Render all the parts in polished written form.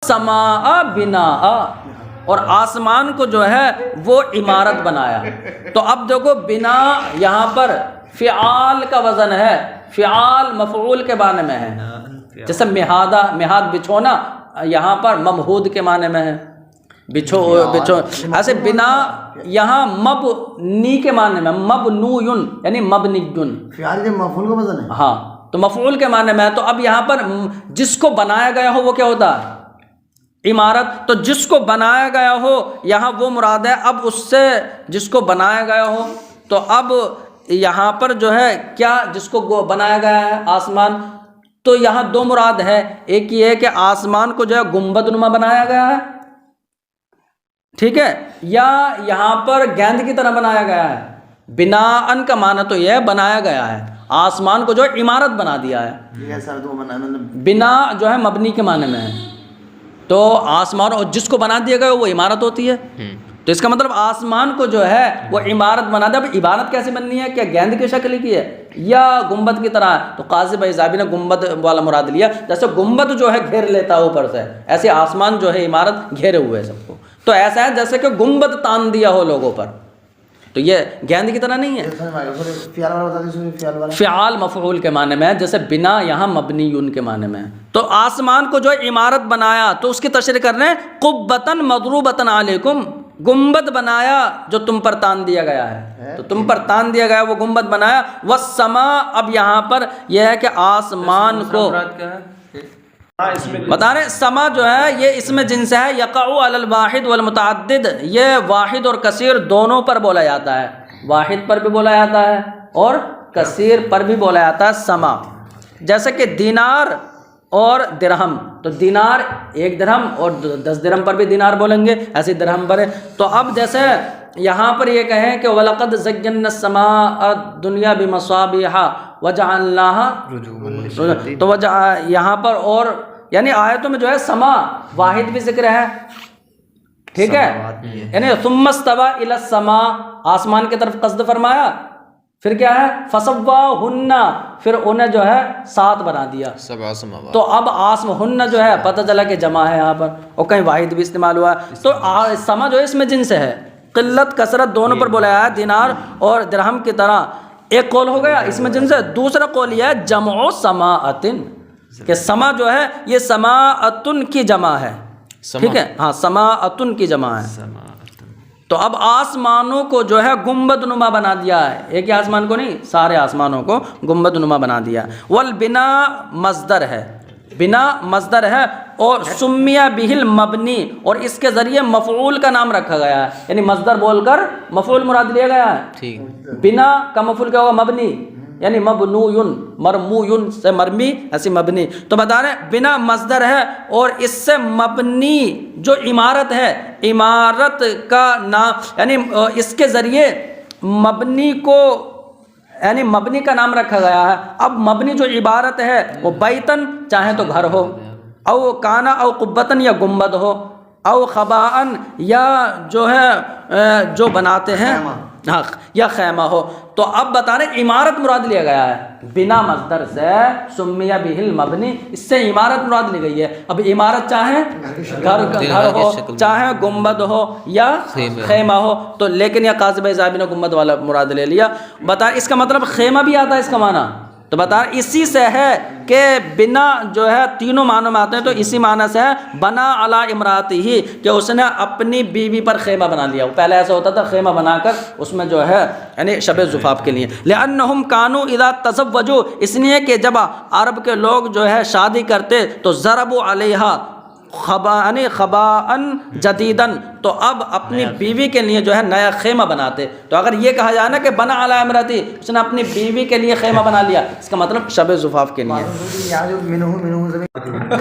والسماء بناء، اور آسمان کو جو ہے وہ عمارت بنایا۔ تو اب دیکھو بنا یہاں پر فعال کا وزن ہے، فعال مفعول کے معنی میں ہے، جیسے مہادہ، مہاد بچھونا، یہاں پر ممہود کے معنی میں ہے، بچھو۔ ایسے بنا یہاں مبنی کے معنی میں، مبنوین یعنی مبنیون، فعال جب مفعول کا وزن ہے، ہاں تو مفعول کے معنی میں ہے۔ تو اب یہاں پر جس کو بنایا گیا ہو وہ کیا ہوتا ہے؟ عمارت۔ تو جس کو بنایا گیا ہو یہاں وہ مراد ہے۔ اب اس سے جس کو بنایا گیا ہو، تو اب یہاں پر جو ہے کیا جس کو بنایا گیا ہے آسمان، تو یہاں دو مراد ہے، ایک یہ ہے کہ آسمان کو جو ہے گنبد نما بنایا گیا ہے، ٹھیک ہے، یا یہاں پر گیند کی طرح بنایا گیا ہے۔ بناءً کا معنی تو یہ ہے بنایا گیا ہے، آسمان کو جو ہے عمارت بنا دیا ہے۔ بنا جو ہے مبنی کے معنی میں ہے، تو آسمان اور جس کو بنا دیا گیا وہ عمارت ہوتی ہے۔ تو اس کا مطلب آسمان کو جو ہے وہ عمارت بنا دیا۔ اب عمارت کیسے بننی ہے؟ کیا گیند کی شکل کی ہے یا گنبد کی طرح ہے؟ تو قاضی بھائی زابی نے گنبد والا مراد لیا، جیسے گنبد جو ہے گھیر لیتا ہے اوپر سے، ایسے آسمان جو ہے عمارت گھیرے ہوئے ہے سب کو۔ تو ایسا ہے جیسے کہ گنبد تان دیا ہو لوگوں پر، تو یہ گیند کی طرح نہیں ہے۔ فعال مفعول کے معنی میں ہے، جیسے بنا یہاں مبنیون کے معنی میں ہے۔ تو آسمان کو جو عمارت بنایا، تو اس کی تشریح کر رہے ہیں قبۃً مضروبۃ علیکم، گنبد بنایا جو تم پر تان دیا گیا ہے، تو تم پر تان دیا گیا وہ گنبد بنایا۔ والسماء، اب یہاں پر یہ ہے کہ آسمان کو بتا رہے، سما جو ہے یہ اسم جنس ہے، یقع علی الواحد والمتعدد، یہ واحد اور کثیر دونوں پر بولا جاتا ہے، واحد پر بھی بولا جاتا ہے اور کثیر پر بھی بولا جاتا ہے سما۔ جیسے کہ دینار اور درہم، تو دینار 1 درہم اور 10 درہم پر بھی دینار بولیں گے، ایسے درہم پر ہے۔ تو اب جیسے یہاں پر یہ کہیں کہ وَلَقَدْ زَيَّنَّا السَّمَاءَ الدُّنْيَا بِمَصَابِيحَ وَجَعَلْنَاهَا، تو یہاں پر اور یعنی آیتوں میں جو ہے سما واحد بھی ذکر ہے، ٹھیک ہے، یعنی ثُمَّ اسْتَوَىٰ إِلَى السَّمَاءِ، آسمان کی طرف قصد فرمایا، پھر کیا ہے فَسَوَّاهُنَّ، پھر انہیں جو ہے 7 بنا دیا۔ تو اب ہن جو ہے پتہ چلا کہ جمع ہے یہاں پر، اور کہیں واحد بھی استعمال ہوا ہے۔ تو سما جو ہے اس میں جنس ہے، قلت کثرت دونوں پر بولا ہے، دینار اور درہم کی طرح۔ ایک قول ہو گیا اس میں جنس ہے۔ دوسرا قول یہ ہے جمع سماعتن، کہ سما جو ہے یہ سماعتن کی جمع ہے، ٹھیک ہے، ہاں سماعتن کی جمع ہے۔ تو اب آسمانوں کو جو ہے گنبد نما بنا دیا ہے، ایک ہی آسمان کو نہیں، سارے آسمانوں کو گنبد نما بنا دیا۔ والبنا مصدر ہے، بنا مصدر ہے، اور سمیہ بہ المبنی، اور اس کے ذریعے مفعول کا نام رکھا گیا ہے، یعنی مصدر بول کر مفعول مراد لیا گیا ہے۔ بنا کا مفعول کیا ہوگا؟ مبنی، یعنی مبنوین، مرموین سے مرمی، ایسی مبنی۔ تو بتا رہے ہیں بنا مصدر ہے، اور اس سے مبنی جو عمارت ہے، عمارت کا نام، یعنی اس کے ذریعے مبنی کو، یعنی مبنی کا نام رکھا گیا ہے۔ اب مبنی جو عبارت ہے وہ بیتن، چاہے تو گھر ہو، او کانا او قبتن، یا گنبد ہو، او خباءن، یا جو ہے جو بناتے ہیں، یا خیمہ ہو۔ تو اب بتا رہے عمارت مراد لیا گیا ہے، بنا مصدر سے سمیہ بہ المبنی، اس سے عمارت مراد لی گئی ہے۔ اب عمارت چاہے گھر ہو، چاہے گنبد ہو یا خیمہ ہو، تو لیکن یہ قاضی بھائی صاحب نے گنبد والا مراد لے لیا۔ بتا اس کا مطلب خیمہ بھی آتا ہے اس کا معنی، تو بتا اسی سے ہے کہ بنا جو ہے تینوں معنوں میں آتے ہیں، تو اسی معنی سے ہے بنا علی امراتی ہی، کہ اس نے اپنی بیوی پر خیمہ بنا لیا۔ پہلے ایسا ہوتا تھا خیمہ بنا کر اس میں جو ہے یعنی شب زفاف کے لیے، لأنہم کانوا اذا تزوجوا، اس لیے کہ جب عرب کے لوگ جو ہے شادی کرتے تو ضربوا علیہا خباءن جدیدن، تو اب اپنی بیوی کے لیے جو ہے نیا خیمہ بناتے۔ تو اگر یہ کہا جائے نا کہ بنا علی امراتی، اس نے اپنی بیوی کے لیے خیمہ بنا لیا، اس کا مطلب شب زفاف کے لیے۔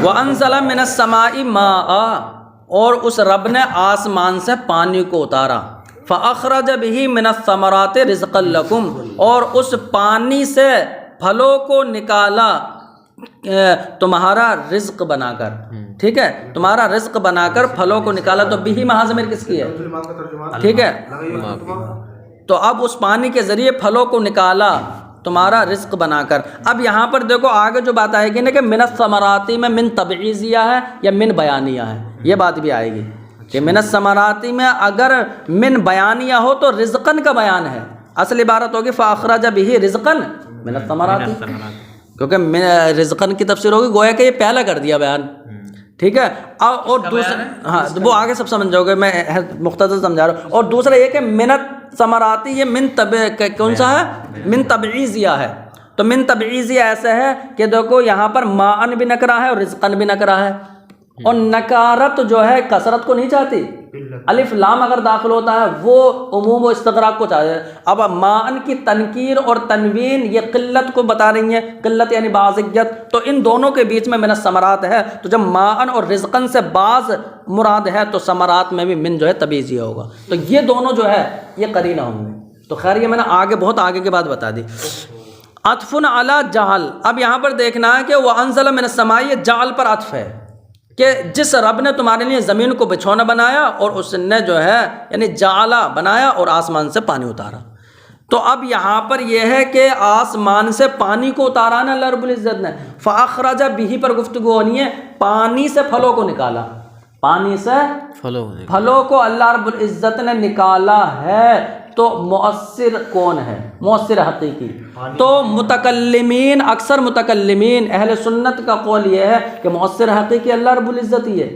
وَأَنزَلَ مِنَ السَّمَاءِ مَاءً، اور اس رب نے آسمان سے پانی کو اتارا، فَأَخْرَجَ بِهِ مِنَ الثَّمَرَاتِ رِزْقًا لَكُمْ، اور اس پانی سے پھلوں کو نکالا تمہارا رزق بنا کر، ٹھیک ہے، تمہارا رزق بنا کر پھلوں کو نکالا۔ تو بھی مہا ضمیر کس کی ہے؟ ٹھیک ہے، تو اب اس پانی کے ذریعے پھلوں کو نکالا، تمہارا رزق بنا کر. اب یہاں پر دیکھو آگے جو بات آئے گی نا کہ من الثمراتی میں من تبعیضیہ ہے یا من بیانیہ ہے, یہ بات بھی آئے گی کہ من الثمراتی میں اگر من بیانیہ ہو تو رزقن کا بیان ہے, اصل عبارت ہوگی فاخرج بہ رزقن من الثمراتی, کیونکہ رزقن کی تفسیر ہوگی گویا کہ یہ پہلا کر دیا بیان, ٹھیک ہے. اور دوسرا ہاں وہ آگے سب سمجھ جاؤ گے, میں مختصر سمجھا رہا ہوں. اور دوسرا یہ کہ منت ثمراتی یہ من کون سا ہے, من تبعیضیہ ہے. تو من تبعیضیہ ایسا ہے کہ دیکھو یہاں پر ماءن بھی نکرا ہے اور رزقن بھی نکرا ہے, اور نکارت جو ہے کثرت کو نہیں چاہتی, الف لام اگر داخل ہوتا ہے وہ عموم و استغراق کو چاہتے ہیں. اب ماءن کی تنکیر اور تنوین یہ قلت کو بتا رہی ہیں, قلت یعنی بعضیت, تو ان دونوں کے بیچ میں من الثمرات ہے. تو جب ماءن اور رزقن سے بعض مراد ہے تو ثمرات میں بھی من جو ہے تبعیضیہ ہوگا, تو یہ دونوں جو ہے یہ قرینہ ہوں گے. تو خیر یہ میں نے آگے بہت آگے کے بعد بتا دی. عطف علی جعل, اب یہاں پر دیکھنا ہے کہ وانزل من السماء, یہ جعل پر عطف ہے کہ جس رب نے تمہارے لیے زمین کو بچھونا بنایا اور اس نے جو ہے یعنی جعلا بنایا اور آسمان سے پانی اتارا. تو اب یہاں پر یہ ہے کہ آسمان سے پانی کو اتارا نا اللہ رب العزت نے, فاخرج بہ پر گفتگو ہونی ہے, پانی سے پھلوں کو نکالا, پانی سے پھلوں کو اللہ رب العزت نے نکالا ہے. تو مؤثر کون ہے, مؤثر حقیقی. تو متکلمین, اکثر متکلمین اہل سنت کا قول یہ ہے کہ مؤثر حقیقی اللہ رب العزت ہی ہے,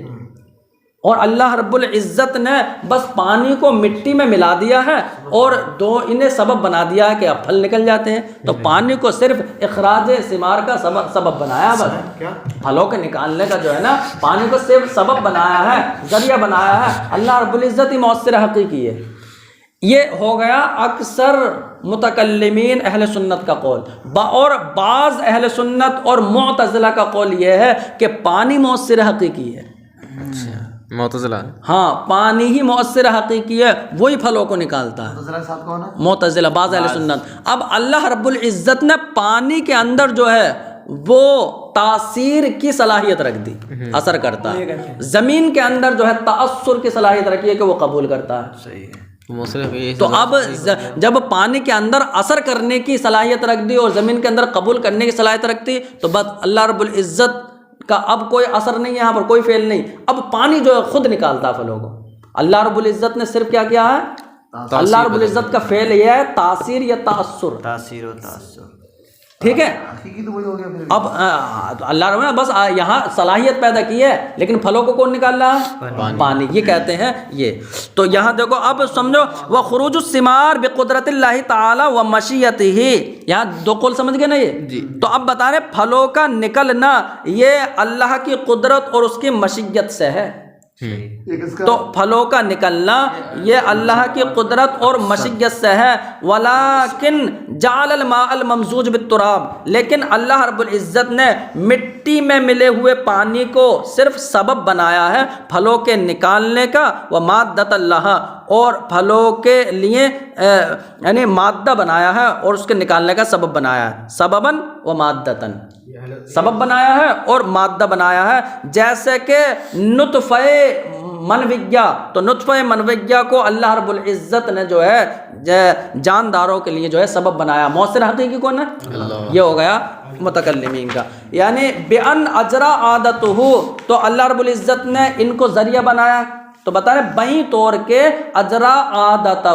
اور اللہ رب العزت نے بس پانی کو مٹی میں ملا دیا ہے اور انہیں سبب بنا دیا ہے کہ اب پھل نکل جاتے ہیں. تو پانی کو صرف اخراج ثمار کا سبب بنایا, بس پھلوں کے نکالنے کا جو ہے نا پانی کو صرف سبب بنایا ہے, ذریعہ بنایا ہے. اللہ رب العزت ہی مؤثر حقیقی ہے. یہ ہو گیا اکثر متکلمین اہل سنت کا قول. اور بعض اہل سنت اور معتزلہ کا قول یہ ہے کہ پانی مؤثر حقیقی ہے. معتزلہ, ہاں پانی ہی مؤثر حقیقی ہے, وہی پھلوں کو نکالتا ہے. معتزلہ, بعض اہل سنت. اب اللہ رب العزت نے پانی کے اندر جو ہے وہ تاثیر کی صلاحیت رکھ دی, اثر کرتا ہے. زمین کے اندر جو ہے تأثر کی صلاحیت رکھی ہے کہ وہ قبول کرتا ہے. صحیح ہے. تو اب جب پانی کے اندر اثر کرنے کی صلاحیت رکھ دی اور زمین کے اندر قبول کرنے کی صلاحیت رکھتی, تو بس اللہ رب العزت کا اب کوئی اثر نہیں ہے, یہاں پر کوئی فعل نہیں. اب پانی جو ہے خود نکالتا ہے پھلوں کو. اللہ رب العزت نے صرف کیا کیا ہے, اللہ رب العزت کا فعل یہ ہے تاثیر یا تأثر, تاثیر و تأثر, ٹھیک ہے. اب اللہ رب نے بس یہاں صلاحیت پیدا کی ہے, لیکن پھلوں کو کون نکال رہا ہے, پانی. یہ کہتے ہیں یہ. تو یہاں دیکھو اب سمجھو, وخروج الثمار بقدرت اللہ تعالی و مشیتہ, یہاں دو قول سمجھ گئے نا یہ. تو اب بتا رہے پھلوں کا نکلنا یہ اللہ کی قدرت اور اس کی مشیت سے ہے. تو پھلوں کا نکلنا یہ اللہ کی قدرت اور مشیت سے ہے. ولیکن جعل الماء الممزوج بالتراب, لیکن اللہ رب العزت نے مٹی میں ملے ہوئے پانی کو صرف سبب بنایا ہے پھلوں کے نکالنے کا. ومادۃ اللہ, اور پھلوں کے لیے یعنی مادہ بنایا ہے اور اس کے نکالنے کا سبب بنایا ہے. سبباً و مادتاً, سبب بنایا ہے اور مادہ بنایا ہے. جیسے کہ نطفہ منویہ, تو نطفہ منویہ کو اللہ رب العزت نے جو ہے جانداروں کے لیے جو ہے سبب بنایا. مؤثر حقیقی کون ہے, یہ ہو گیا متکلمین کا. یعنی بِأَنْ أَجْرَى عَادَتُهُ, تو اللہ رب العزت نے ان کو ذریعہ بنایا. تو بتا رہے بہیں طور کے اجرا عادتہ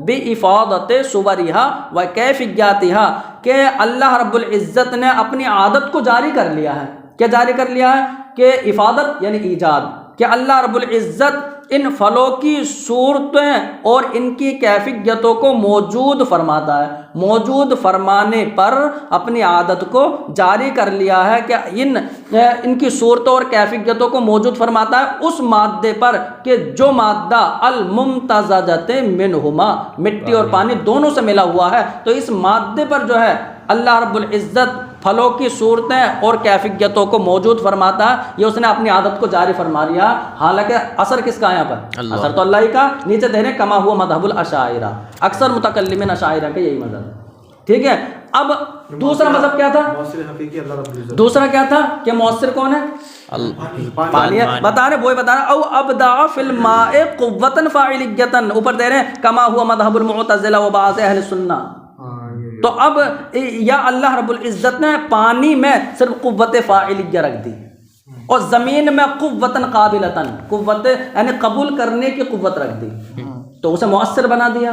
بافادۃ صورها و کیفیاتها, کہ اللہ رب العزت نے اپنی عادت کو جاری کر لیا ہے. کیا جاری کر لیا ہے کہ افادت یعنی ایجاد, کہ اللہ رب العزت ان پھلوں کی صورتیں اور ان کی کیفیتوں کو موجود فرماتا ہے. موجود فرمانے پر اپنی عادت کو جاری کر لیا ہے کہ ان کی صورتوں اور کیفیتوں کو موجود فرماتا ہے اس مادے پر کہ جو مادہ الممتزجۃ منہما, مٹی اور پانی دونوں سے ملا ہوا ہے. تو اس مادے پر جو ہے اللہ رب العزت پھلوں کی صورتیں اور کیفیتوں کو موجود فرماتا ہے. یہ اس نے اپنی عادت کو جاری فرما لیا. حالانکہ اثر کس کا ہے یہاں پر, اثر تو اللہ ہی کا. نیچے دے رہے کما ہوا مذہب الاشاعرہ, اکثر متکلمین اشاعرہ کے یہی مذہب ہے. ٹھیک ہے. اب دوسرا مذہب کیا تھا, دوسرا کیا تھا کہ مؤثر کون ہے, پانی ہے. بتا رہے وہی بتا رہے, او ابدع فی الماء قوۃ فاعلیۃ, اوپر دے رہے ہیں کما ہوا مذہب المعتزلہ و بعض اہل سنہ. تو اب یا اللہ رب العزت نے پانی میں صرف قوت فاعلیہ رکھ دی اور زمین میں قوتاً قابلتاً، قوت یعنی قبول کرنے کی قوت رکھ دی، تو اسے مؤثر بنا دیا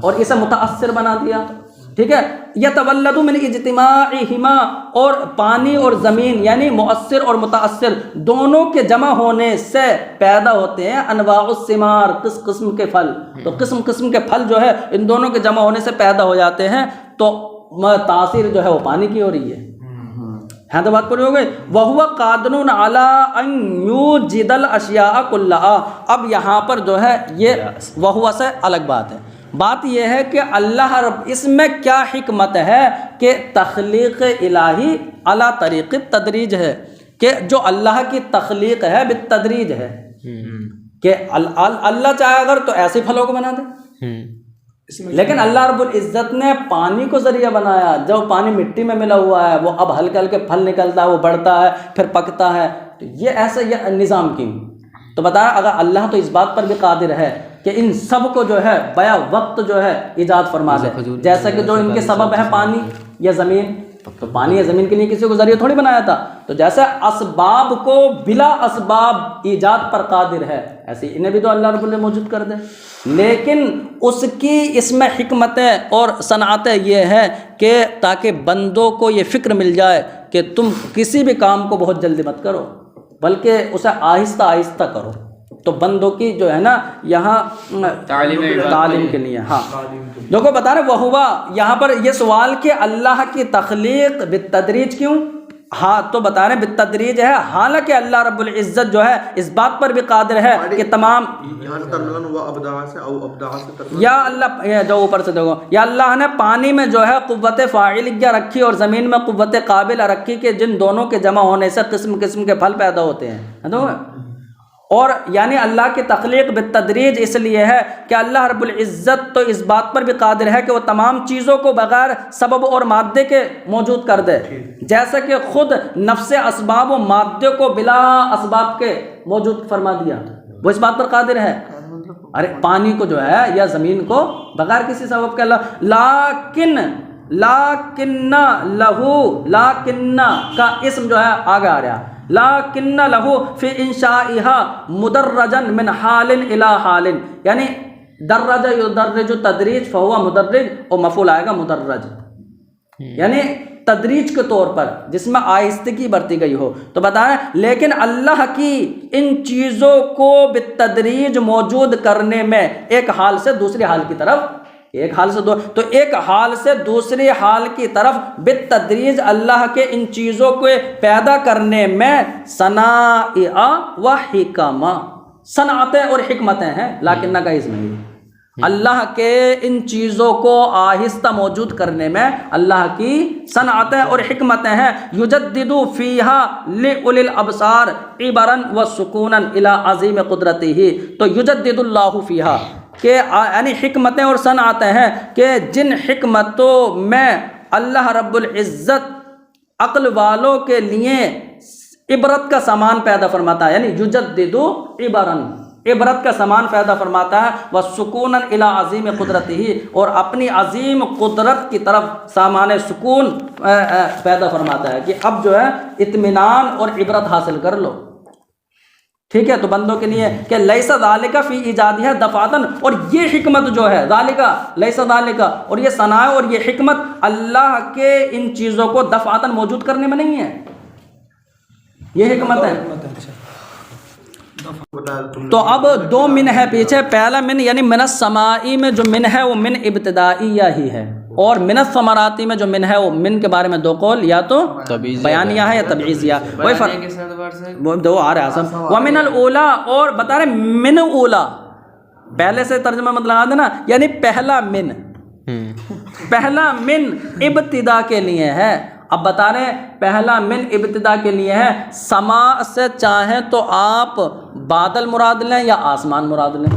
اور اسے متاثر بنا دیا، ٹھیک ہے. یتولد من اجتماعہما، اور پانی اور زمین یعنی مؤثر اور متاثر دونوں کے جمع ہونے سے پیدا ہوتے ہیں انواع الثمار، قسم کے پھل. تو قسم کے پھل جو ہے ان دونوں کے جمع ہونے سے پیدا ہو جاتے ہیں، تو تاثیر جو ہے وہ پانی کی ہو رہی ہے. ہاں تو بات پوری ہو گئی. وَهُوَ قَادِرٌ عَلَىٰ أَن يُوجِدَ الْأَشْيَاءَ كُلَّهَا. اب یہاں پر جو ہے یہ وَهُوَ سے الگ بات ہے. بات یہ ہے کہ اللہ رب، اس میں کیا حکمت ہے کہ تخلیق الہی علی طریق تدریج ہے، کہ جو اللہ کی تخلیق ہے بالتدریج ہے، کہ اللہ چاہے اگر تو ایسے پھلوں کو بنا دے، لیکن اللہ رب العزت نے پانی کو ذریعہ بنایا. جب پانی مٹی میں ملا ہوا ہے وہ اب ہلکے ہلکے پھل نکلتا ہے، وہ بڑھتا ہے پھر پکتا ہے. تو یہ ایسا یہ نظام کیوں؟ تو بتایا اگر اللہ تو اس بات پر بھی قادر ہے کہ ان سب کو جو ہے بیع وقت جو ہے ایجاد فرما دے، جیسا کہ جو ان کے سبب ہے پانی یا زمین، تو پانی یا زمین کے لیے کسی کو ذریعہ تھوڑی بنایا تھا. تو جیسے اسباب کو بلا اسباب ایجاد پر قادر ہے، ایسے انہیں بھی تو اللہ رب العزت موجود کر دے. لیکن اس کی اس میں حکمتیں اور صنعتیں یہ ہے کہ تاکہ بندوں کو یہ فکر مل جائے کہ تم کسی بھی کام کو بہت جلدی مت کرو، بلکہ اسے آہستہ آہستہ کرو. تو بندوں کی جو ہے نا یہاں تعلیم کے لیے، ہاں دیکھو بتا رہے وہ ہوا یہاں پر یہ سوال کہ اللہ کی تخلیق بالتدریج کیوں؟ ہاں تو بتا رہے بالتدریج ہے، حالانکہ اللہ رب العزت جو ہے اس بات پر بھی قادر ہے کہ تمام یا اللہ جو اوپر سے دیکھو، یا اللہ نے پانی میں جو ہے قوت فاعلیہ رکھی اور زمین میں قوت قابلہ رکھی کہ جن دونوں کے جمع ہونے سے قسم کے پھل پیدا ہوتے ہیں. اور یعنی اللہ کی تخلیق بالتدریج اس لیے ہے کہ اللہ رب العزت تو اس بات پر بھی قادر ہے کہ وہ تمام چیزوں کو بغیر سبب اور مادے کے موجود کر دے، جیسا کہ خود نفس اسباب و مادے کو بلا اسباب کے موجود فرما دیا، وہ اس بات پر قادر ہے. ارے پانی کو جو ہے یا زمین کو بغیر کسی سبب کے لیکن لہو، لاکن کا اسم جو ہے آگے آ رہا، لیکن لہو فی انشائها مدرجا من حال الى حال، یعنی درج یدرج تدریج فہو مدرج، اور مفعول آئے گا مدرج، یعنی تدریج کے طور پر جس میں آہستگی برتی گئی ہو. تو بتائیں لیکن اللہ کی ان چیزوں کو بالتدریج موجود کرنے میں ایک حال سے دوسرے حال کی طرف، ایک حال سے تو ایک حال سے دوسری حال کی طرف بالتدریج اللہ کے ان چیزوں کو پیدا کرنے میں صنائع و حکمہ، صنعتیں اور حکمتیں ہیں. لیکن کا اس میں اللہ کے ان چیزوں کو آہستہ موجود کرنے میں اللہ کی صنعتیں اور حکمتیں ہیں. یجدد فیہا لأولی الابصار عبرا و سکونا الی عظیم قدرتہ. تو یجدد اللہ فیہا کہ یعنی حکمتیں اور صنعتیں ہیں کہ جن حکمتوں میں اللہ رب العزت عقل والوں کے لیے عبرت کا سامان پیدا فرماتا ہے، یعنی یجدد عبرا، عبرت کا سامان پیدا فرماتا ہے، وسکونا الی عظیم قدرتہ، اور اپنی عظیم قدرت کی طرف سامان سکون پیدا فرماتا ہے کہ اب جو ہے اطمینان اور عبرت حاصل کر لو. ٹھیک ہے، تو بندوں کے لیے کہ لیس ذالک فی ایجادہ دفعۃ، اور یہ حکمت جو ہے ذالک لیس ذالک، اور یہ صنائع اور یہ حکمت اللہ کے ان چیزوں کو دفعۃ موجود کرنے میں نہیں ہے، یہ حکمت ہے. تو اب دو من ہے پیچھے. پہلا من یعنی من السمائی میں جو من ہے وہ من ابتدائیہ ہی ہے، اور من الثمراتی میں جو من ہے وہ من کے بارے میں دو قول، یا تو بیانیہ ہے یا تبعیضیہ. وہی فرق وہ دو آ رہا ہے سب. ومن الاولا، اور بتا رہے من اولا، پہلے سے ترجمہ مت لگا دینا، یعنی پہلا من، پہلا من ابتدا کے لیے ہے. اب بتا رہے ہیں پہلا من ابتدا کے لیے ہے. سما سے چاہیں تو آپ بادل مراد لیں یا آسمان مراد لیں،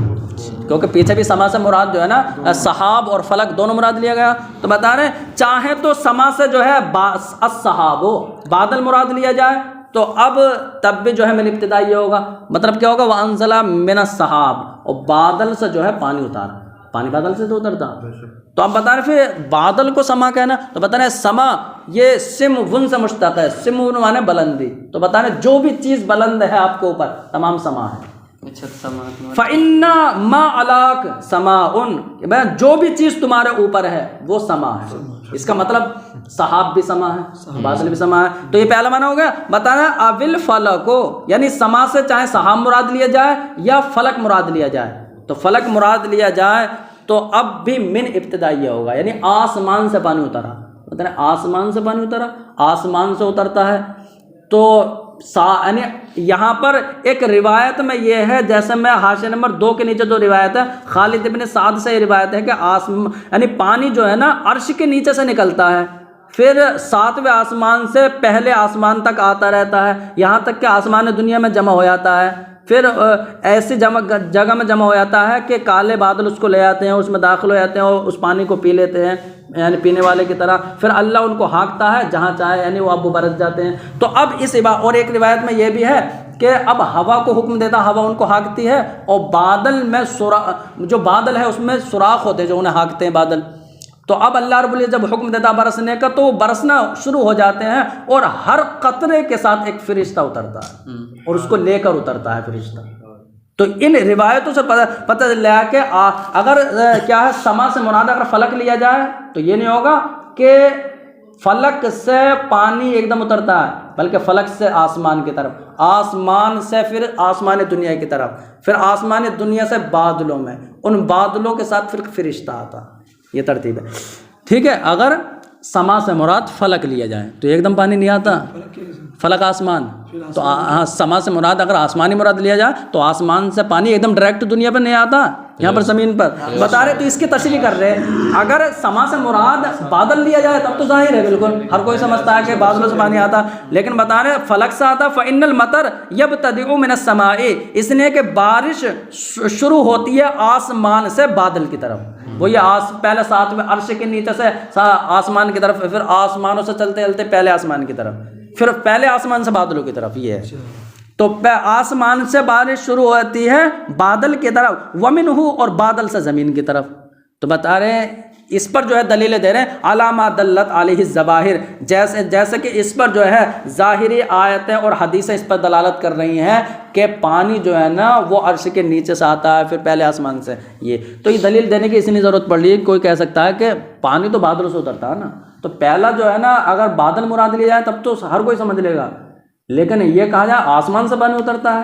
کیونکہ پیچھے بھی سما سے مراد جو ہے نا سحاب اور فلک دونوں مراد لیا گیا. تو بتا رہے ہیں چاہیں تو سما سے جو ہے السحاب بادل مراد لیا جائے، تو اب تب بھی جو ہے من ابتدائی ہوگا. مطلب کیا ہوگا؟ وانزل من السحاب، اور بادل سے جو ہے پانی اتارا، پانی بادل سے تو اترتا. تو آپ بتا رہے پھر بادل کو سما کہنا، تو بتا رہے سما یہ سم ون سے مشتق ہے، سم ون مانے بلندی، تو بتا رہے جو بھی چیز بلند ہے آپ کے اوپر تمام سما ہے۔ فَإِنَّ مَا عَلَاكَ سَمَاءٌ، جو بھی چیز تمہارے اوپر ہے وہ سما ہے۔ اس کا مطلب سحاب بھی سما ہے، بادل بھی سما ہے، تو یہ پہلا معنی ہو گیا۔ بتانا اول فلکو، یعنی سما سے چاہے سحاب مراد لیا جائے یا فلک مراد لیا جائے، تو فلک مراد لیا جائے تو اب بھی من ابتدائیہ ہوگا، یعنی آسمان سے پانی اترا، بتانا آسمان سے پانی اترا، آسمان سے اترتا ہے تو یعنی یہاں پر ایک روایت میں یہ ہے، جیسے میں حاشیہ نمبر 2 کے نیچے جو روایت ہے خالد ابن سعد سے یہ روایت ہے کہ یعنی پانی جو ہے نا عرش کے نیچے سے نکلتا ہے، پھر 7ویں آسمان سے پہلے آسمان تک آتا رہتا ہے، یہاں تک کہ آسمان دنیا میں جمع ہو جاتا ہے، پھر ایسی جگہ میں جمع ہو جاتا ہے کہ کالے بادل اس کو لے آتے ہیں، اس میں داخل ہو جاتے ہیں اور اس پانی کو پی لیتے ہیں، یعنی پینے والے کی طرح، پھر اللہ ان کو ہانکتا ہے جہاں چاہے، یعنی وہ اب برس جاتے ہیں۔ تو اب اس اور ایک روایت میں یہ بھی ہے کہ اب ہوا کو حکم دیتا، ہوا ان کو ہانکتی ہے، اور بادل میں جو بادل ہے اس میں سوراخ ہوتے ہیں جو انہیں ہانکتے ہیں بادل، تو اب اللہ رب العزت جب حکم دیتا برسنے کا تو وہ برسنا شروع ہو جاتے ہیں، اور ہر قطرے کے ساتھ ایک فرشتہ اترتا ہے اور اس کو لے کر اترتا ہے فرشتہ۔ تو ان روایتوں سے پتہ لگا کہ اگر کیا ہے سما سے مراد اگر فلک لیا جائے تو یہ نہیں ہوگا کہ فلک سے پانی ایک دم اترتا ہے، بلکہ فلک سے آسمان کی طرف، آسمان سے پھر آسمان دنیا کی طرف، پھر آسمان دنیا سے بادلوں میں، ان بادلوں کے ساتھ پھر فرشتہ آتا، یہ ترتیب ہے، ٹھیک ہے۔ اگر سما سے مراد فلک لیا جائے تو ایک دم پانی نہیں آتا، فلک آسمان، تو سما سے مراد اگر آسمانی مراد لیا جائے تو آسمان سے پانی ایک دم ڈائریکٹ دنیا پر نہیں آتا، یہاں پر زمین پر بتا رہے، تو اس کی تشریح کر رہے ہیں۔ اگر سما سے مراد بادل لیا جائے تب تو ظاہر ہے، بالکل ہر کوئی سمجھتا ہے کہ بادلوں سے پانی آتا، لیکن بتا رہے فلک سے آتا۔ فإن المطر يبتدئ من السماء، اس لیے کہ بارش شروع ہوتی ہے آسمان سے بادل کی طرف، وہ یہ پہلے 7ویں عرش کے نیچے سے آسمان کی طرف، پھر آسمانوں سے چلتے چلتے پہلے آسمان کی طرف، پھر پہلے آسمان سے بادلوں کی طرف، یہ ہے۔ تو آسمان سے بارش شروع ہوتی ہے بادل کی طرف، ومنہ، اور بادل سے زمین کی طرف۔ تو بتا رہے ہیں اس پر جو ہے دلیلیں دے رہے ہیں، علامہ دلت علیہ الظواہر، جیسے کہ اس پر جو ہے ظاہری آیتیں اور حدیثیں اس پر دلالت کر رہی ہیں کہ پانی جو ہے نا وہ عرش کے نیچے سے آتا ہے پھر پہلے آسمان سے، یہ دلیل دینے کی اس لیے ضرورت پڑ رہی ہے۔ کوئی کہہ سکتا ہے کہ پانی تو بادلوں سے اترتا ہے نا، تو پہلا جو ہے نا اگر بادل مراد لیا جائے تب تو ہر کوئی سمجھ لے گا، لیکن یہ کہا جائے آسمان سے پانی اترتا ہے،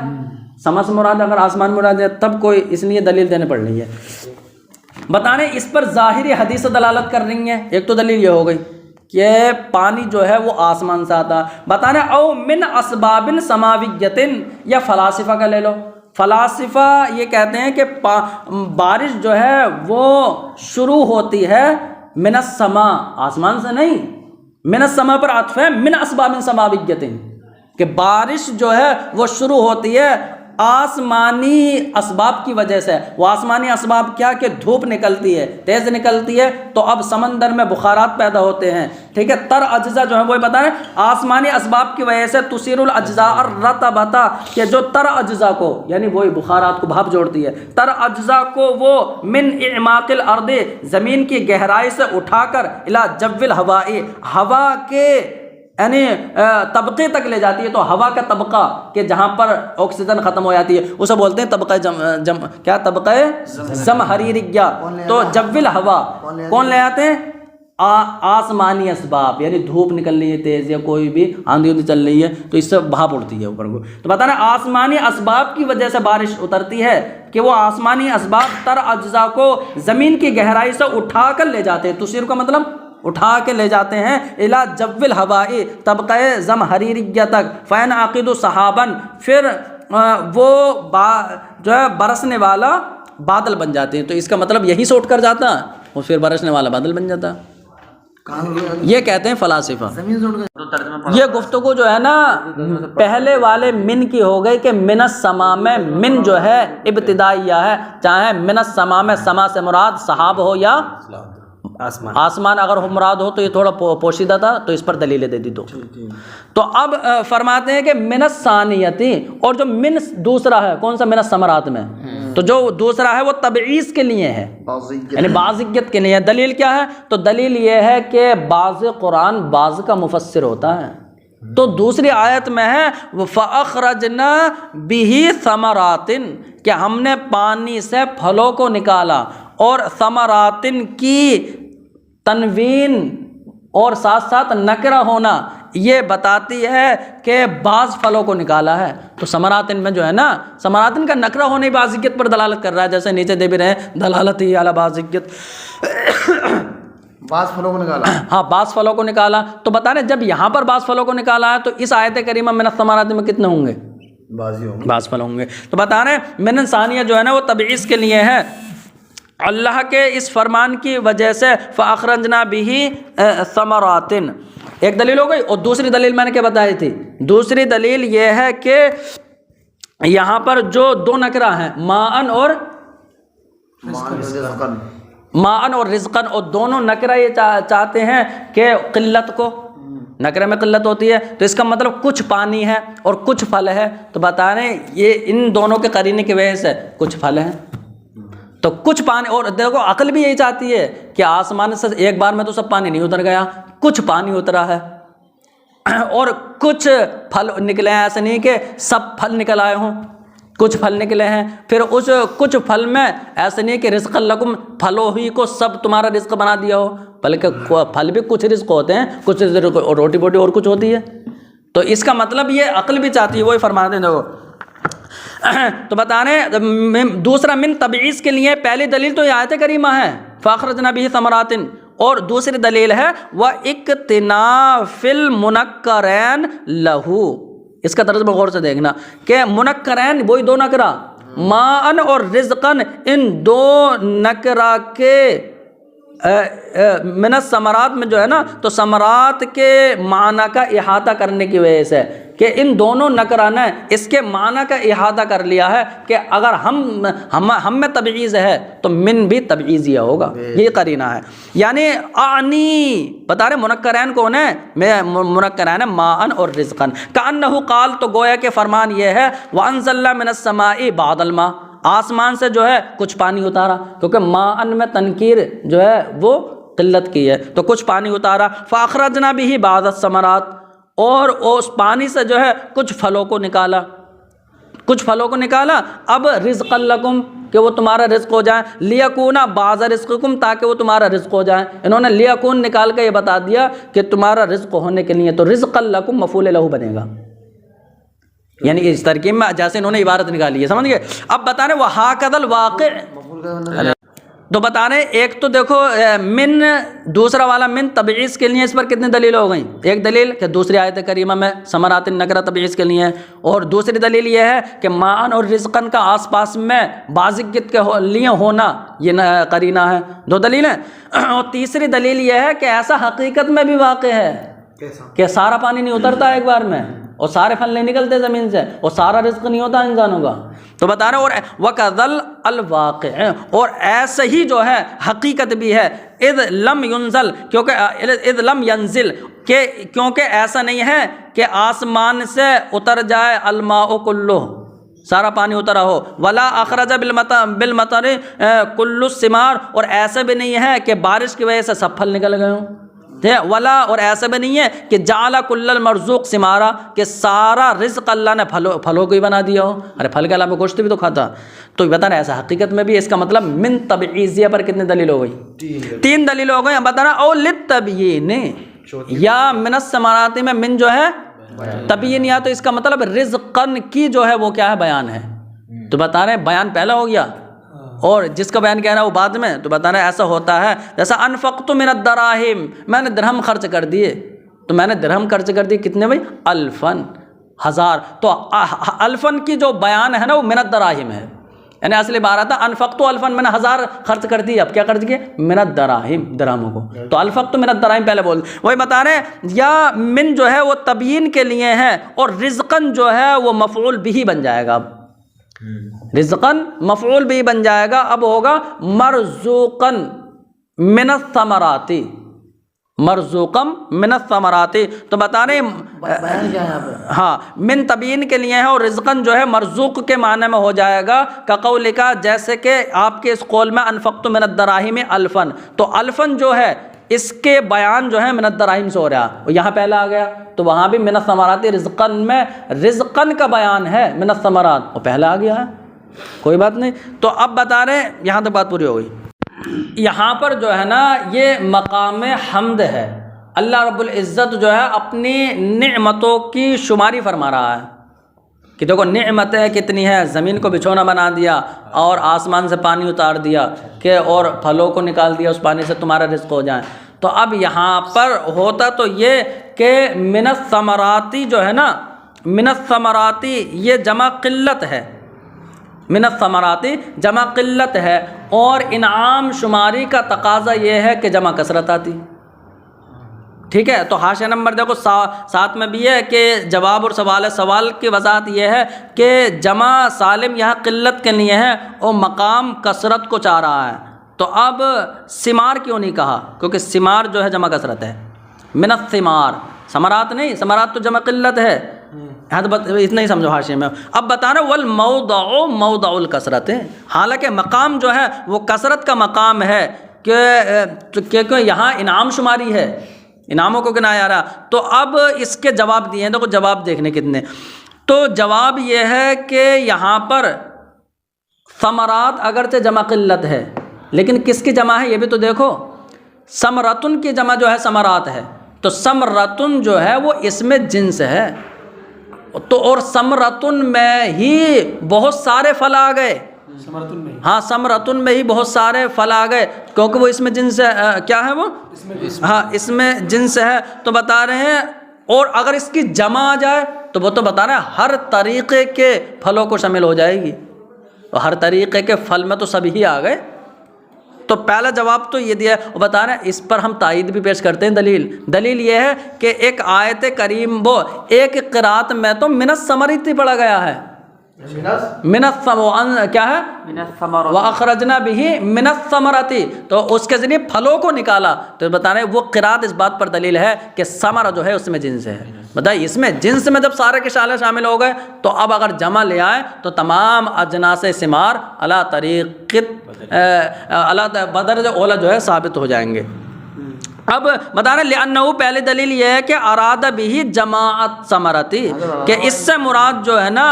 سما سے مراد اگر آسمان مراد ہے تب کوئی، اس لیے دلیل دینے پڑ رہی ہے۔ بتانے اس پر ظاہری حدیث دلالت کر رہی ہیں، ایک تو دلیل یہ ہو گئی کہ پانی جو ہے وہ آسمان سے آتا، بتانے او من اسباب سماویت، یا فلاسفہ کا لے لو، فلاسفہ یہ کہتے ہیں کہ بارش جو ہے وہ شروع ہوتی ہے من السما، آسمان سے نہیں، من السما پر عطف ہے، من اسباب سماویت، کہ بارش جو ہے وہ شروع ہوتی ہے آسمانی اسباب کی وجہ سے۔ وہ آسمانی اسباب کیا کہ دھوپ نکلتی ہے، تیز نکلتی ہے، تو اب سمندر میں بخارات پیدا ہوتے ہیں، ٹھیک ہے، تر اجزاء جو ہے وہ بتا رہے ہیں آسمانی اسباب کی وجہ سے تثیر الاجزاء الرطبۃ، کہ جو تر اجزاء کو، یعنی وہی بخارات کو بھاپ جوڑتی ہے، تر اجزاء کو وہ من اعماق الارض، زمین کی گہرائی سے اٹھا کر الی جو الہواء، ہوا کے یعنی طبقے تک لے جاتی ہے۔ تو ہوا کا طبقہ کہ جہاں پر آکسیجن ختم ہو جاتی ہے اسے بولتے ہیں طبقہ کیا، طبقہ زمہریریہ۔ تو جو الہوا کون لے آتے ہیں؟ آسمانی اسباب، یعنی دھوپ نکل رہی ہے تیز یا کوئی بھی آندھی چل رہی ہے تو اس سے بھاپ اڑتی ہے اوپر کو، تو بتا رہے آسمانی اسباب کی وجہ سے بارش اترتی ہے، کہ وہ آسمانی اسباب تر اجزاء کو زمین کی گہرائی سے اٹھا کر لے جاتے ہیں، تثیر کا مطلب اٹھا کے لے جاتے ہیں، الی جو الہواء، طبقہ زمہریریہ تک، فینعقد سحابا، پھر وہ جو ہے برسنے والا بادل بن جاتے ہیں۔ تو اس کا مطلب یہیں سے اٹھ کر جاتا ہے اور پھر برسنے والا بادل بن جاتا ہے، یہ کہتے ہیں فلاسفہ۔ یہ گفتگو جو ہے نا پہلے والے من کی ہو گئی کہ من السما میں من جو ہے ابتدائیہ ہے، چاہے من السما میں سما سے مراد سحاب ہو یا آسمان اگر مراد ہو تو یہ تھوڑا پوشیدہ تھا، تو اس پر دلیلیں دے دی دو۔ تو اب فرماتے ہیں کہ من الثانیتی، اور جو من دوسرا ہے کون سا، من الثمرات میں، تو جو دوسرا ہے وہ تبعیض کے لیے ہے، یعنی بعضیت کے لیے ہے۔ دلیل کیا ہے؟ تو دلیل یہ ہے کہ بعض قرآن بعض کا مفسر ہوتا ہے۔ تو دوسری آیت میں ہے فَأَخْرَجْنَا بِهِ ثَمَرَاتٍ، کہ ہم نے پانی سے پھلوں کو نکالا، اور ثمراتن کی تنوین اور ساتھ ساتھ نکرہ ہونا یہ بتاتی ہے کہ بعض پھلوں کو نکالا ہے۔ تو ثمراتن میں جو ہے نا، ثمراتن کا نکرہ ہونے بعضیت پر دلالت کر رہا ہے، جیسے نیچے دے بھی رہے ہیں دلالت ہی علی بعضیت، بعض پھلوں کو نکالا، ہاں بعض پھلوں کو نکالا۔ تو بتا رہے جب یہاں پر بعض پھلوں کو نکالا ہے تو اس آیت کریمہ من الثمرات میں کتنے ہوں گے؟ بعض پھل ہوں گے۔ تو بتا رہے ہیں من ثانیہ جو ہے نا وہ تبعیض کے لیے ہے، اللہ کے اس فرمان کی وجہ سے فَأَخْرَجْنَا بِهِ ثَمَرَاتٍ، ایک دلیل ہو گئی۔ اور دوسری دلیل میں نے کیا بتائی تھی؟ دوسری دلیل یہ ہے کہ یہاں پر جو دو نکرہ ہیں ماءً اور رزقاً، اور دونوں نکرہ یہ چاہتے ہیں کہ قلت کو، نکرہ میں قلت ہوتی ہے تو اس کا مطلب کچھ پانی ہے اور کچھ پھل ہے۔ تو بتا رہے ہیں یہ ان دونوں کے قرینے کی وجہ سے کچھ پھل ہیں، تو کچھ پانی، اور دیکھو عقل بھی یہی چاہتی ہے کہ آسمان سے ایک بار میں تو سب پانی نہیں اتر گیا، کچھ پانی اترا ہے اور کچھ پھل نکلے ہیں، ایسے نہیں کہ سب پھل نکل آئے ہوں، کچھ پھل نکلے ہیں۔ پھر اس کچھ پھل میں ایسے نہیں کہ رزق لکم، پھلوں ہی کو سب تمہارا رزق بنا دیا ہو، بلکہ پھل بھی کچھ رزق ہوتے ہیں، کچھ روٹی بوٹی اور کچھ ہوتی ہے۔ تو اس کا مطلب یہ عقل بھی چاہتی ہے، وہی فرماتے ہیں دیکھو۔ تو بتانے دوسرا من تبعیض کے لیے پہلی دلیل تو یہ آیت کریمہ ہے فَأَخْرَجْنَا بِهِ ثَمَرَاتٍ، اور دوسری دلیل ہے وَإِكْتِنَافِ الْمُنَكَّرَيْنِ لَهُ، اس کا ترجمہ غور سے دیکھنا کہ منکرین وہی دو نکرہ ماءً اور رزقاً، ان دو نکرہ کے من الثمرات میں جو ہے نا، تو ثمرات کے معنی کا احاطہ کرنے کی وجہ سے کہ ان دونوں نکرہ نے اس کے معنی کا احاطہ کر لیا ہے کہ اگر ہم میں تبعیض ہے تو من بھی تبعیضیہ ہوگا، یہ قرینہ ہے۔ یعنی اعنی بتا رہے منکرین کون ہے؟ منکرین ماءً اور رزقاً، کأنہ قال، تو گویا کہ فرمان یہ ہے وانزلنا من السماء بعض الماء، آسمان سے جو ہے کچھ پانی اتارا، کیونکہ ماءً میں تنکیر جو ہے وہ قلت کی ہے، تو کچھ پانی اتارا۔ فاخرجنا به بعض الثمرات، اور اس پانی سے جو ہے کچھ پھلوں کو نکالا، کچھ پھلوں کو نکالا۔ اب رزق لکم، کہ وہ تمہارا رزق ہو جائے، لیکون بعض رزقکم، تاکہ وہ تمہارا رزق ہو جائے۔ انہوں نے لیکون نکال کے یہ بتا دیا کہ تمہارا رزق ہونے کے لیے، تو رزق لکم مفعول لہ بنے گا، یعنی اس ترکیب میں جیسے انہوں نے عبارت نکالی ہے، سمجھ گئے؟ اب بتا رہے وَهَكَذَا الْوَاقِعُ، تو بتا رہے ایک تو دیکھو من، دوسرا والا من تبعیض کے لیے، اس پر کتنی دلیل ہو گئیں؟ ایک دلیل کہ دوسری آیت کریمہ میں ثمرات النکرہ تبعیض کے لیے، اور دوسری دلیل یہ ہے کہ ماءً اور رزقاً کا آس پاس میں بعضیت کے لیے ہونا یہ قرینہ ہے، دو دلیلیں۔ اور تیسری دلیل یہ ہے کہ ایسا حقیقت میں بھی واقع ہے کہ سارا پانی نہیں اترتا ایک بار میں، اور سارے پھل نہیں نکلتے زمین سے، اور سارا رزق نہیں ہوتا انسانوں کا۔ تو بتا رہے اور وَكَذَلْ الْوَاقِعِ، اور ایسے ہی جو ہے حقیقت بھی ہے اذ لم ينزل، کیونکہ اذ لم ينزل، کیونکہ ایسا نہیں ہے کہ آسمان سے اتر جائے الماء کلہ، سارا پانی اترا ہو، ولا اخرج بالمطر کل الثمار، اور ایسا بھی نہیں ہے کہ بارش کی وجہ سے سب پھل نکل گئے ہوں، ولا، اور ایسا بھی نہیں ہے کہ جعل کل المرزوق ثمارا، کہ سارا رزق اللہ نے پھلوں کو ہی بنا دیا ہو، ارے پھل کے علاوہ گوشت بھی تو کھاتا۔ تو بتا رہے ایسا حقیقت میں بھی، اس کا مطلب من تبعیضیہ پر کتنے دلیل ہو گئی؟ تین دلیل ہو گئی۔ بتا رہا او للتبیین، یا من الثمرات میں من جو ہے تبیین، یا تو اس کا مطلب رزقن کی جو ہے وہ کیا ہے؟ بیان ہے۔ تو بتا رہے بیان پہلا ہو گیا اور جس کا بیان کہنا ہے وہ بعد میں۔ تو بتانا ایسا ہوتا ہے جیسا انفقت من الدراہم، میں نے درہم خرچ کر دیے، تو میں نے درہم خرچ کر دیے کتنے بھائی؟ الفن، ہزار۔ تو الفن کی جو بیان ہے نا وہ من الدراہم ہے، یعنی اصل عبارت ہے انفقت الفن، میں نے ہزار خرچ کر دی، اب کیا خرچ کیے؟ من الدراہم، درہموں کو۔ تو الفقت من الدراہم پہلے بول، وہی بتا رہے ہیں یا من جو ہے وہ تبیین کے لیے ہے، اور رزقن جو ہے وہ مفعول بھی بن جائے گا، اب رزقن مفعول بھی بن جائے گا، اب ہوگا مرزوقن من الثمرات، مرزوقم من الثمرات، تو بتا رہے بیان کیا ہے یہاں پہ؟ ہاں من تبیین کے لیے ہے، اور رزقن جو ہے مرزوق کے معنی میں ہو جائے گا کقول کا، جیسے کہ آپ کے اس قول میں انفقت من الدراہم الفن، تو الفن جو ہے اس کے بیان جو ہے من الدراہم سے ہو رہا، یہاں پہلا آ گیا تو وہاں بھی من الثمرات رزقن میں رزقن کا بیان ہے من الثمرات، وہ پہلا آ گیا ہے، کوئی بات نہیں۔ تو اب بتا رہے ہیں، یہاں تک بات پوری ہو گئی۔ یہاں پر جو ہے نا یہ مقام حمد ہے، اللہ رب العزت جو ہے اپنی نعمتوں کی شماری فرما رہا ہے کہ دیکھو نعمتیں کتنی ہیں، زمین کو بچھونا بنا دیا اور آسمان سے پانی اتار دیا کہ اور پھلوں کو نکال دیا، اس پانی سے تمہارا رزق ہو جائے۔ تو اب یہاں پر ہوتا تو یہ کہ من الثمراتی جو ہے نا، من الثمراتی یہ جمع قلت ہے، من الثمراتی جمع قلت ہے، اور انعام شماری کا تقاضا یہ ہے کہ جمع کثرت آتی، ٹھیک ہے۔ تو حاشیہ نمبر دیکھو ساتھ میں بھی ہے کہ جواب اور سوال کی وضاحت یہ ہے کہ جمع سالم یہاں قلت کے لیے ہے اور مقام کثرت کو چاہ رہا ہے۔ تو اب ثمار کیوں نہیں کہا؟ کیونکہ ثمار جو ہے جمع کثرت ہے، من الثمار، ثمرات نہیں، ثمرات تو جمع قلت ہے، اتنا ہی سمجھو حاشیے میں۔ اب بتانا والموضع موضع الکثرت، حالانکہ مقام جو ہے وہ کثرت کا مقام ہے کہ یہاں انعام شماری ہے، انعاموں کو گنایا جا رہا۔ تو اب اس کے جواب دیے ہیں، دیکھو جواب دیکھنے کتنے۔ تو جواب یہ ہے کہ یہاں پر ثمرات اگرچہ جمع قلت ہے لیکن کس کی جمع ہے یہ بھی تو دیکھو، ثمرتن کی جمع جو ہے ثمرات ہے، تو ثمرتن جو ہے وہ اس میں جنس ہے، تو اور ثمرتن میں ہی بہت سارے پھل آ گئے، ہاں ثمرتن میں ہی بہت سارے پھل آ گئے کیونکہ وہ اس میں جنس ہے، کیا ہے وہ، ہاں اس میں جنس ہے۔ تو بتا رہے ہیں اور اگر اس کی جمع آ جائے تو وہ تو بتا رہے ہیں ہر طریقے کے پھلوں کو شامل ہو جائے گی، اور ہر طریقے کے پھل میں تو سب ہی آ گئے۔ تو پہلا جواب تو یہ دیا ہے، وہ بتا رہے ہیں اس پر ہم تائید بھی پیش کرتے ہیں۔ دلیل یہ ہے کہ ایک آیت کریم وہ ایک قرات میں تو من الثمرات پڑھا گیا ہے، من الثمرات کیا ہے، وَأَخْرَجْنَا بِهِ مِنَ الثَّمَرَاتِ، تو اس کے ذریعے پھلوں کو نکالا۔ تو بتا رہے ہیں وہ قرات اس بات پر دلیل ہے کہ ثمرہ جو ہے اس میں جنس ہے۔ بتائیے اس میں جنس میں جب سارے کے شالے شامل ہو گئے تو اب اگر جمع لے آئے تو تمام اجناس ثمار علی طریق علی بدرجہ اولا جو ہے ثابت ہو جائیں گے۔ اب بتا رہے لأنہ پہلے دلیل یہ ہے کہ اراد بھی جماعت ثمرتی، کہ اس سے مراد جو ہے نا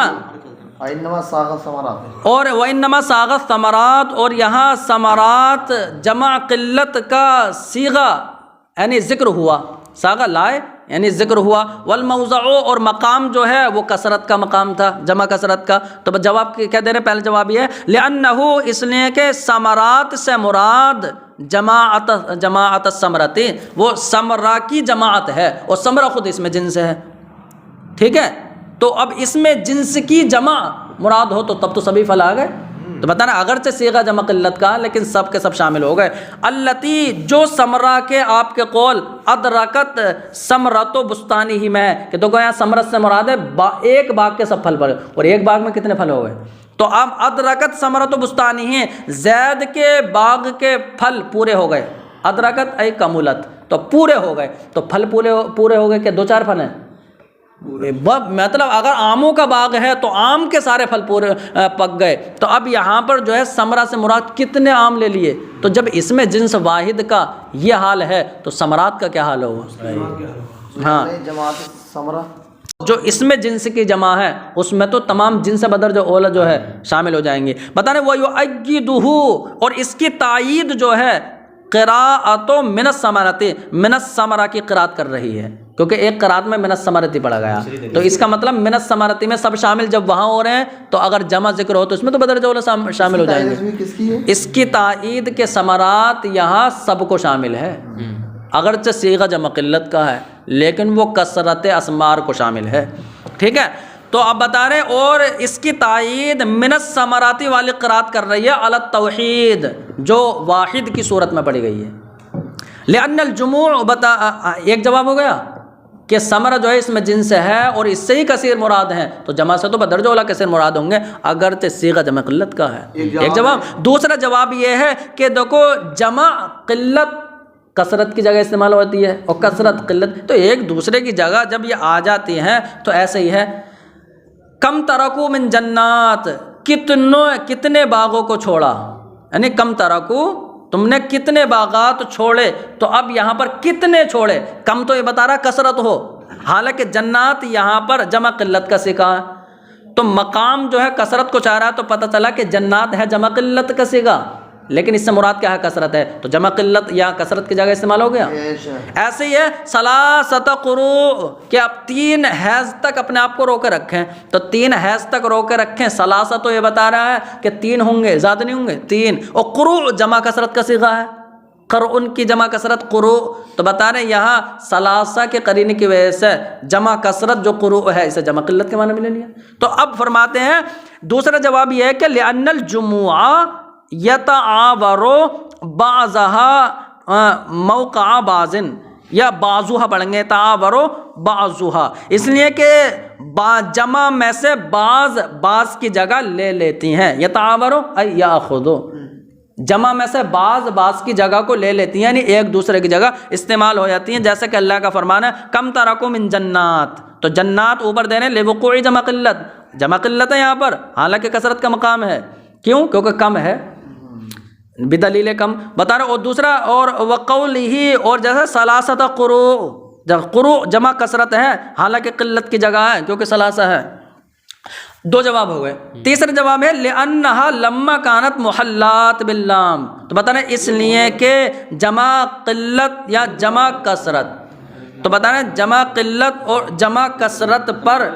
انما ساغت ثمرات، اور وانما ساغت ثمرات، اور یہاں ثمرات جمع قلت کا صیغہ یعنی ذکر ہوا، ساغہ لائے یعنی ذکر ہوا، والموضع اور مقام جو ہے وہ کثرت کا مقام تھا، جمع کثرت کا۔ تو جواب کیا دے رہے ہیں، پہلے جواب یہ ہے لأنہ اس لیے کہ ثمرات سے مراد جماعت الثمرتی، وہ ثمرہ کی جماعت ہے اور ثمرہ خود اس میں جنس ہے، ٹھیک ہے۔ تو اب اس میں جنس کی جمع مراد ہو تو تب تو سبھی پھل آ گئے۔ تو بتانا اگرچہ صیغہ جمع قلت کا لیکن سب کے سب شامل ہو گئے۔ التی جو ثمرہ کے آپ کے قول ادرکت ثمرۃ بستانی ہی میں ہے کہ تو یہاں ثمرت سے مراد ہے ایک باغ کے سب پھل پڑے، اور ایک باغ میں کتنے پھل ہو گئے؟ تو اب ادرکت ثمرۃ بستانی ہی، زید کے باغ کے پھل پورے ہو گئے، ادرکت ای کمولت، تو پورے ہو گئے، تو پھل پورے ہو گئے کہ دو چار پھل ہیں؟ مطلب اگر آموں کا باغ ہے تو آم کے سارے پھل پورے پک گئے۔ تو اب یہاں پر جو ہے ثمرہ سے مراد کتنے آم لے لیے؟ تو جب اس میں جنس واحد کا یہ حال ہے تو ثمرات کا کیا حال ہوگا؟ ہاں جماعت ثمرہ جو اس میں جنس کی جمع ہے اس میں تو تمام جنس بدرجہ اولا جو ہے شامل ہو جائیں گے۔ بتانے وَيُؤَيِّدُهُ، اور اس کی تائید جو ہے قراءت من الثمرات، من الثمرہ کی قراءت کر رہی ہے، کیونکہ ایک قراءت میں من الثمرات پڑھا گیا، تو اس کا مطلب من الثمرات میں سب شامل جب وہاں ہو رہے ہیں تو اگر جمع ذکر ہو تو اس میں تو بدرجہ اولا شامل ہو جائیں گے۔ اس کی تائید کے ثمرات یہاں سب کو شامل ہے، اگرچہ صیغہ جمع قلت کا ہے لیکن وہ کثرت اسمار کو شامل ہے، ٹھیک ہے۔ تو اب بتا رہے ہیں اور اس کی تائید من الثمرات والی قرات کر رہی ہے علی التوحید، جو واحد کی صورت میں پڑھی گئی ہے۔ لأن الجموع ایک جواب ہو گیا کہ ثمرہ جو ہے اس میں جنس ہے اور اس سے ہی کثیر مراد ہیں، تو جمع سے تو بدرجہ اولا کثیر مراد ہوں گے اگرچہ صیغہ جمع قلت کا ہے، ایک جواب۔ دوسرا جواب یہ ہے کہ دیکھو جمع قلت کثرت کی جگہ استعمال ہوتی ہے، اور کثرت قلت، تو ایک دوسرے کی جگہ جب یہ آ جاتی ہیں تو ایسے ہی ہے. کم ترکو من جنات، کتنے باغوں کو چھوڑا، یعنی کم ترکو، تم نے کتنے باغات چھوڑے. تو اب یہاں پر کتنے چھوڑے، کم تو یہ بتا رہا کثرت ہو، حالانکہ جنات یہاں پر جمع قلت کا صیغہ ہے. تو مقام جو ہے کثرت کو چاہ رہا ہے، تو پتہ چلا کہ جنات ہے جمع قلت کا صیغہ، لیکن اس سے مراد کیا ہے، کثرت ہے، تو جمع قلت یا کثرت کی جگہ استعمال ہو گیا. ایسے ہی ہے ثلاثۃ قروء، کہ آپ 3 حیض تک اپنے آپ کو روکے رکھیں. تو 3 حیض تک روکے رکھیں. ثلاثہ تو یہ بتا رہا ہے کہ 3 ہوں گے، زیادہ نہیں ہوں گے، 3. اور قروء جمع کثرت کا صیغہ ہے، قرء کی جمع کثرت قروء. تو بتا رہے ہیں یہاں ثلاثہ کے قرینے کی وجہ سے جمع کثرت جو قروء ہے اسے جمع قلت کے معنی میں لے لیا. تو اب فرماتے ہیں دوسرا جواب یہ ہے کہ لأن الجموع یتعاور بعضها موقع بعض، یا بعضها پڑھیں گے تعاور بعضها، اس لیے کہ جمع میں سے بعض کی جگہ لے لیتی ہیں. یتعاور ای یاخذ، جمع میں سے بعض کی جگہ کو لے لیتی ہیں، یعنی ایک دوسرے کی جگہ استعمال ہو جاتی ہیں. جیسا کہ اللہ کا فرمان ہے کم ترکو من جنات، تو جنات اوپر دے رہے ہیں لوقوع جمع قلت، جمع قلت ہے یہاں پر، حالانکہ کثرت کا مقام ہے. کیوں؟ کیونکہ کم ہے، بدلیل کم بتا رہے. اور دوسرا اور وقولہ، اور جیسے ثلاثۃ قروء، قروء جمع کثرت ہے حالانکہ قلت کی جگہ ہے کیونکہ ثلاثہ ہے. 2 جواب ہو گئے. تیسرا جواب ہے لأنہا لما کانت محلات باللام، تو بتا رہے اس لیے کہ جمع قلت یا جمع کثرت، تو بتا رہے جمع قلت اور جمع کثرت پر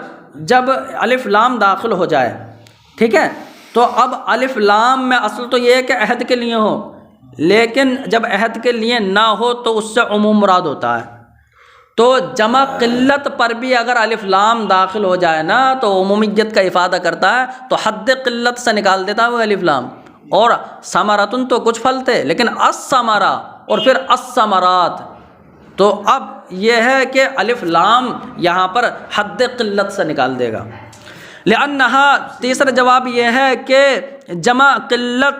جب الف لام داخل ہو جائے، ٹھیک ہے، تو اب الف لام میں اصل تو یہ ہے کہ عہد کے لیے ہو، لیکن جب عہد کے لیے نہ ہو تو اس سے عموم مراد ہوتا ہے. تو جمع قلت پر بھی اگر الف لام داخل ہو جائے نا تو عمومیت کا افادہ کرتا ہے، تو حد قلت سے نکال دیتا ہے وہ الف لام. اور ثمرۃ تو کچھ پھل تھے، لیکن الثمرہ اور پھر الثمرات، تو اب یہ ہے کہ الف لام یہاں پر حد قلت سے نکال دے گا. لأنہا، تیسرا جواب یہ ہے کہ جمع قلت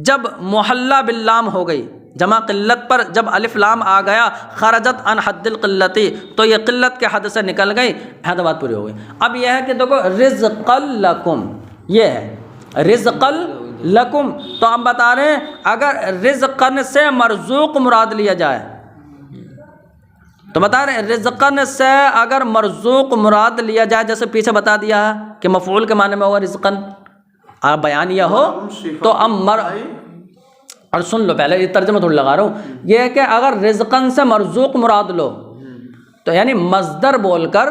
جب محلہ باللام ہو گئی، جمع قلت پر جب الف لام آ گیا، خرجت عن حد القلتی، تو یہ قلت کے حد سے نکل گئی، حد بات پوری ہو گئی. اب یہ ہے کہ دیکھو رزقا لکم، یہ ہے رزقا لکم، تو ہم بتا رہے ہیں اگر رزقن سے مرزوق مراد لیا جائے، تو بتا رہے ہیں رزقن سے اگر مرزوق مراد لیا جائے، جیسے پیچھے بتا دیا ہے کہ مفعول کے معنی میں ہوا رزقن، بیان یہ ہو تو اور سن لو پہلے، یہ ترجمہ تھوڑا لگا رہا ہوں، یہ ہے کہ اگر رزقن سے مرزوق مراد لو تو یعنی مصدر بول کر،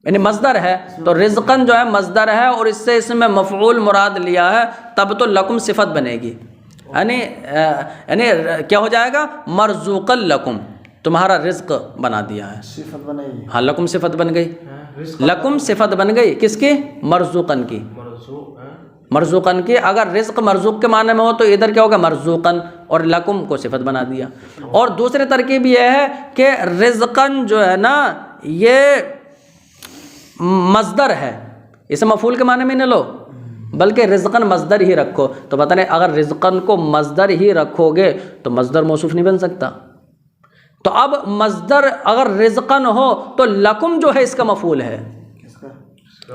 یعنی مصدر ہے تو رزقن جو ہے مصدر ہے اور اس سے اس میں مفعول مراد لیا ہے، تب تو لکم صفت بنے گی، یعنی کیا ہو جائے گا، مرزوقا لکم، تمہارا رزق بنا دیا ہے، صفت بنے گی. ہاں لکم صفت بن گئی، لکم صفت بن گئی کس کی، مرزوقن کی، مرزوقن کی. اگر رزق مرزوق کے معنی میں ہو تو ادھر کیا ہوگا، مرزوقن، اور لکم کو صفت بنا دیا. اور دوسری ترکیب یہ ہے کہ رزقن جو ہے نا یہ مصدر ہے، اسے مفعول کے معنی میں نہ لو بلکہ رزقن مصدر ہی رکھو. تو پتہ نہیں اگر رزقن کو مصدر ہی رکھو گے تو مصدر موصوف نہیں بن سکتا. تو اب مصدر اگر رزقن ہو تو لکم جو ہے اس کا مفعول ہے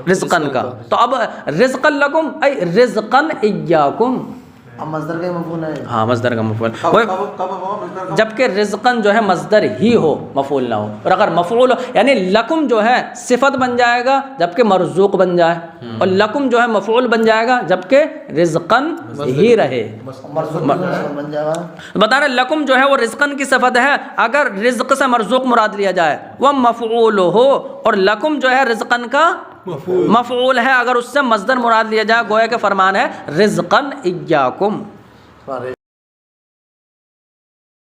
رزقن کا، تو اب رزقن لکم ای رزقن ایاکم، اب مصدر کا مفعول ہے، ہاں مصدر کا مفعول، جبکہ رزقن جو ہے مصدر ہی ہو مفعول نہ ہو. اور اگر مفعول ہو یعنی لکم جو ہے صفت بن جائے گا جبکہ مرزوق بن جائے، اور لکم جو ہے مفعول بن جائے گا جبکہ رزقن ہی رہے. بن جائے گا. بتا رہے لکم جو ہے وہ رزقن کی صفت ہے اگر رزق سے مرزوق مراد لیا جائے، وہ مفعول ہو، اور لکم جو ہے رزقن کا مفعول ہے اگر اس سے مصدر مراد لیا جائے، گویا کہ فرمان ہے رزقن ایاکم.